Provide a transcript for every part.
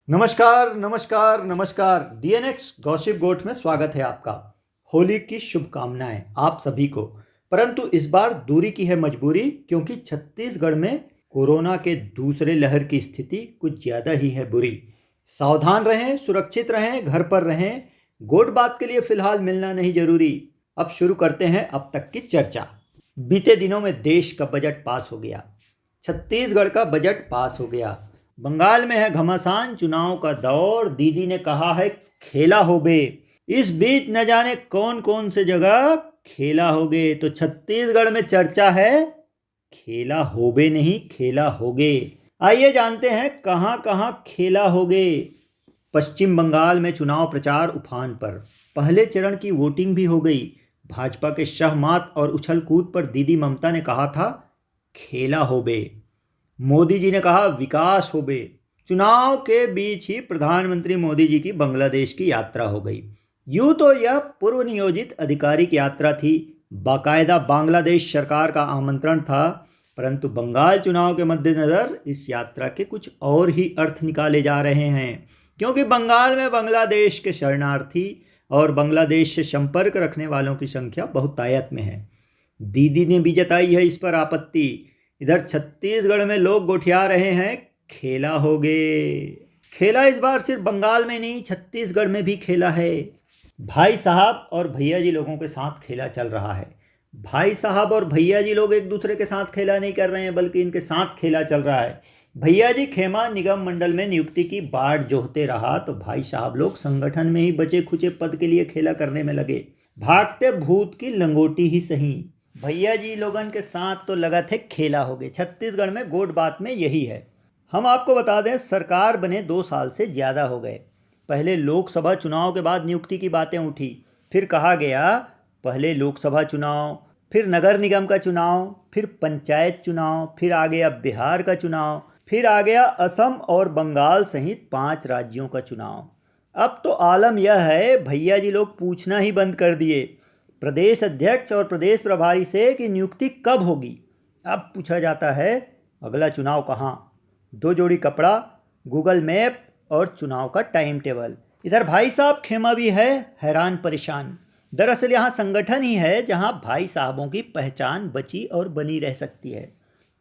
नमस्कार नमस्कार नमस्कार। डीएनएक्स गॉसिप गोट में स्वागत है आपका। होली की शुभकामनाएं आप सभी को। परंतु इस बार दूरी की है मजबूरी, क्योंकि छत्तीसगढ़ में कोरोना के दूसरे लहर की स्थिति कुछ ज़्यादा ही है बुरी। सावधान रहें, सुरक्षित रहें, घर पर रहें। गोट बात के लिए फ़िलहाल मिलना नहीं जरूरी। अब शुरू करते हैं अब तक की चर्चा। बीते दिनों में देश का बजट पास हो गया। छत्तीसगढ़ का बजट पास हो गया। बंगाल में है घमासान चुनाव का दौर। दीदी ने कहा है खेला होबे। इस बीच न जाने कौन कौन से जगह खेला होगे, तो छत्तीसगढ़ में चर्चा है खेला होबे नहीं खेला होगे। आइए जानते हैं कहां कहां खेला होगे। पश्चिम बंगाल में चुनाव प्रचार उफान पर। पहले चरण की वोटिंग भी हो गई। भाजपा के शहमात और उछल कूद पर दीदी ममता ने कहा था खेला होबे। मोदी जी ने कहा विकास होबे। चुनाव के बीच ही प्रधानमंत्री मोदी जी की बांग्लादेश की यात्रा हो गई। यूं तो यह पूर्व नियोजित आधिकारिक यात्रा थी, बाकायदा बांग्लादेश सरकार का आमंत्रण था, परंतु बंगाल चुनाव के मद्देनज़र इस यात्रा के कुछ और ही अर्थ निकाले जा रहे हैं, क्योंकि बंगाल में बांग्लादेश के शरणार्थी और बांग्लादेश से संपर्क रखने वालों की संख्या बहुतायत में है। दीदी ने भी जताई है इस पर आपत्ति। इधर छत्तीसगढ़ में लोग गोठिया रहे हैं खेला होगे। खेला इस बार सिर्फ बंगाल में नहीं, छत्तीसगढ़ में भी खेला है। भाई साहब और भैया जी लोगों के साथ खेला चल रहा है। भाई साहब और भैया जी लोग एक दूसरे के साथ खेला नहीं कर रहे हैं, बल्कि इनके साथ खेला चल रहा है। भैया जी खेमा निगम मंडल में नियुक्ति की बाट जोहते रहा, तो भाई साहब लोग संगठन में ही बचे खुचे पद के लिए खेला करने में लगे। भागते भूत की लंगोटी ही सही। भैया जी लोगन के साथ तो लगा थे खेला हो गए। छत्तीसगढ़ में गोट बात में यही है। हम आपको बता दें, सरकार बने 2 साल से ज़्यादा हो गए। पहले लोकसभा चुनाव के बाद नियुक्ति की बातें उठी, फिर कहा गया पहले लोकसभा चुनाव, फिर नगर निगम का चुनाव, फिर पंचायत चुनाव, फिर आ गया बिहार का चुनाव, फिर आ गया असम और बंगाल सहित 5 राज्यों का चुनाव। अब तो आलम यह है, भैया जी लोग पूछना ही बंद कर दिए प्रदेश अध्यक्ष और प्रदेश प्रभारी से कि नियुक्ति कब होगी। अब पूछा जाता है अगला चुनाव कहाँ। 2 जोड़ी कपड़ा, गूगल मैप और चुनाव का टाइम टेबल। इधर भाई साहब खेमा भी है हैरान परेशान। दरअसल यहाँ संगठन ही है जहाँ भाई साहबों की पहचान बची और बनी रह सकती है।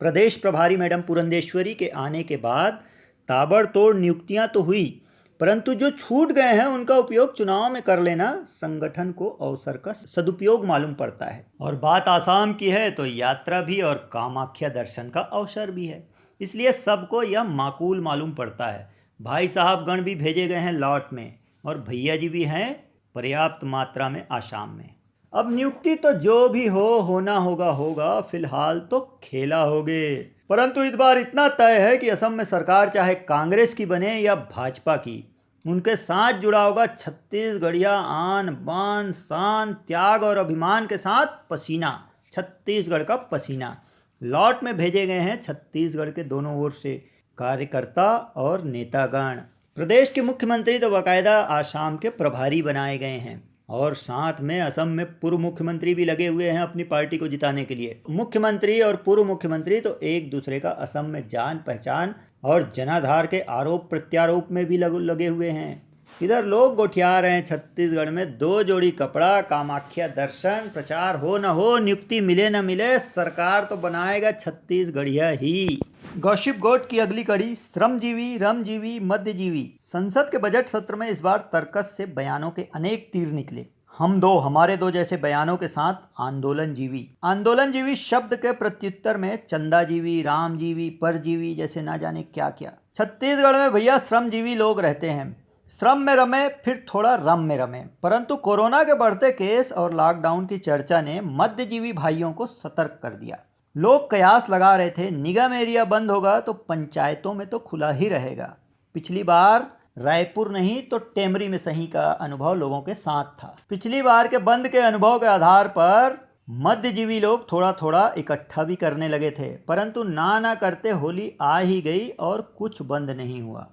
प्रदेश प्रभारी मैडम पुरंदेश्वरी के आने के बाद ताबड़तोड़ नियुक्तियाँ तो हुई, परंतु जो छूट गए हैं उनका उपयोग चुनाव में कर लेना संगठन को अवसर का सदुपयोग मालूम पड़ता है। और बात आसाम की है तो यात्रा भी और कामाख्या दर्शन का अवसर भी है, इसलिए सबको यह माकूल मालूम पड़ता है। भाई साहब गण भी भेजे गए हैं लॉट में, और भैया जी भी हैं पर्याप्त मात्रा में आसाम में। अब नियुक्ति तो जो भी हो होना होगा होगा, फिलहाल तो खेला होगे। परंतु इस बार इतना तय है कि असम में सरकार चाहे कांग्रेस की बने या भाजपा की, उनके साथ जुड़ा होगा छत्तीसगढ़िया आन बान शान त्याग और अभिमान के साथ पसीना। छत्तीसगढ़ का पसीना लॉट में भेजे गए हैं छत्तीसगढ़ के दोनों ओर से कार्यकर्ता और नेतागण। प्रदेश के मुख्यमंत्री तो बाकायदा आसाम के प्रभारी बनाए गए हैं, और साथ में असम में पूर्व मुख्यमंत्री भी लगे हुए हैं अपनी पार्टी को जिताने के लिए। मुख्यमंत्री और पूर्व मुख्यमंत्री तो एक दूसरे का असम में जान पहचान और जनाधार के आरोप प्रत्यारोप में भी लगे हुए हैं। इधर लोग गोठिया रहे हैं छत्तीसगढ़ में 2 जोड़ी कपड़ा, कामाख्या दर्शन, प्रचार हो न हो, नियुक्ति मिले न मिले, सरकार तो बनाएगा छत्तीसगढ़िया ही। गॉसिप गोट की अगली कड़ी श्रमजीवी, रमजीवी, मध्यजीवी। संसद के बजट सत्र में इस बार तर्कस से बयानों के अनेक तीर निकले। हम दो हमारे दो जैसे बयानों के साथ आंदोलनजीवी। आंदोलनजीवी शब्द के प्रत्युत्तर में चंदाजीवी, रामजीवी, परजीवी जैसे ना जाने क्या क्या। छत्तीसगढ़ में भैया श्रमजीवी लोग रहते हैं। श्रम में रमे फिर थोड़ा रम में रमे, परंतु कोरोना के बढ़ते केस और लॉकडाउन की चर्चा ने मध्यजीवी भाइयों को सतर्क कर दिया। लोग कयास लगा रहे थे निगम एरिया बंद होगा तो पंचायतों में तो खुला ही रहेगा। पिछली बार रायपुर नहीं तो टेमरी में सही का अनुभव लोगों के साथ था। पिछली बार के बंद के अनुभव के आधार पर मध्यजीवी लोग थोड़ा थोड़ा इकट्ठा भी करने लगे थे, परंतु ना करते होली आ ही गई और कुछ बंद नहीं हुआ।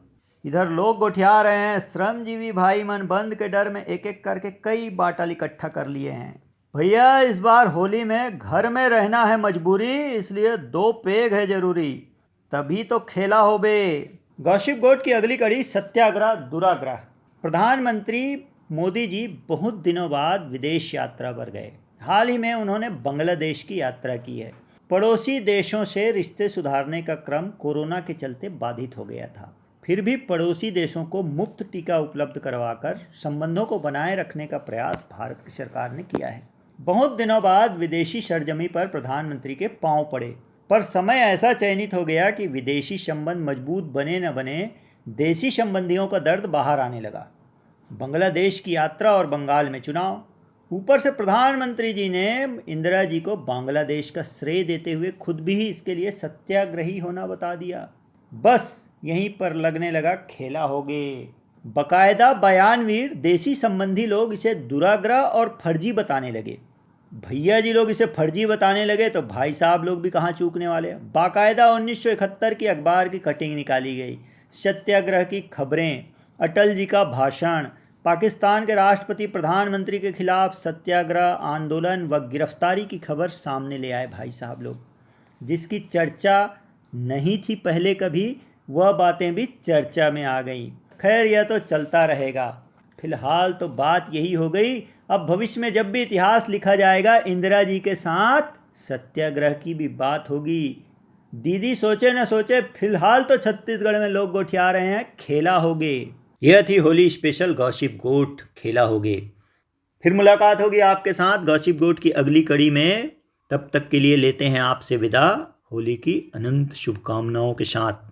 इधर लोग गोठिया रहे हैं श्रमजीवी भाई मन बंद के डर में एक एक करके कई बाटल इकट्ठा कर लिए हैं। भैया इस बार होली में घर में रहना है मजबूरी, इसलिए 2 पेग है जरूरी, तभी तो खेला हो बे। गॉसिप गोट की अगली कड़ी सत्याग्रह दुराग्रह। प्रधानमंत्री मोदी जी बहुत दिनों बाद विदेश यात्रा पर गए। हाल ही में उन्होंने बांग्लादेश की यात्रा की है। पड़ोसी देशों से रिश्ते सुधारने का क्रम कोरोना के चलते बाधित हो गया था। फिर भी पड़ोसी देशों को मुफ्त टीका उपलब्ध करवाकर संबंधों को बनाए रखने का प्रयास भारत की सरकार ने किया है। बहुत दिनों बाद विदेशी सरजमी पर प्रधानमंत्री के पांव पड़े, पर समय ऐसा चयनित हो गया कि विदेशी संबंध मजबूत बने न बने, देशी संबंधियों का दर्द बाहर आने लगा। बांग्लादेश की यात्रा और बंगाल में चुनाव, ऊपर से प्रधानमंत्री जी ने इंदिरा जी को बांग्लादेश का श्रेय देते हुए खुद भी इसके लिए सत्याग्रही होना बता दिया। बस यहीं पर लगने लगा खेला हो गए। बकायदा बयानवीर देशी संबंधी लोग इसे दुराग्रह और फर्जी बताने लगे। भैया जी लोग इसे फर्जी बताने लगे तो भाई साहब लोग भी कहाँ चूकने वाले। बाकायदा 1971 की अखबार की कटिंग निकाली गई, सत्याग्रह की खबरें, अटल जी का भाषण, पाकिस्तान के राष्ट्रपति प्रधानमंत्री के खिलाफ सत्याग्रह आंदोलन व गिरफ्तारी की खबर सामने ले आए भाई साहब लोग। जिसकी चर्चा नहीं थी पहले कभी, वह बातें भी चर्चा में आ गई। खैर यह तो चलता रहेगा। फिलहाल तो बात यही हो गई, अब भविष्य में जब भी इतिहास लिखा जाएगा इंदिरा जी के साथ सत्याग्रह की भी बात होगी। दीदी सोचे न सोचे, फिलहाल तो छत्तीसगढ़ में लोग गोठिया रहे हैं, खेला होगे। यह थी होली स्पेशल गॉसिप गोट, खेला होगे। फिर मुलाकात होगी आपके साथ गॉसिप गोट की अगली कड़ी में। तब तक के लिए लेते हैं आपसे विदा, होली की अनंत शुभकामनाओं के साथ।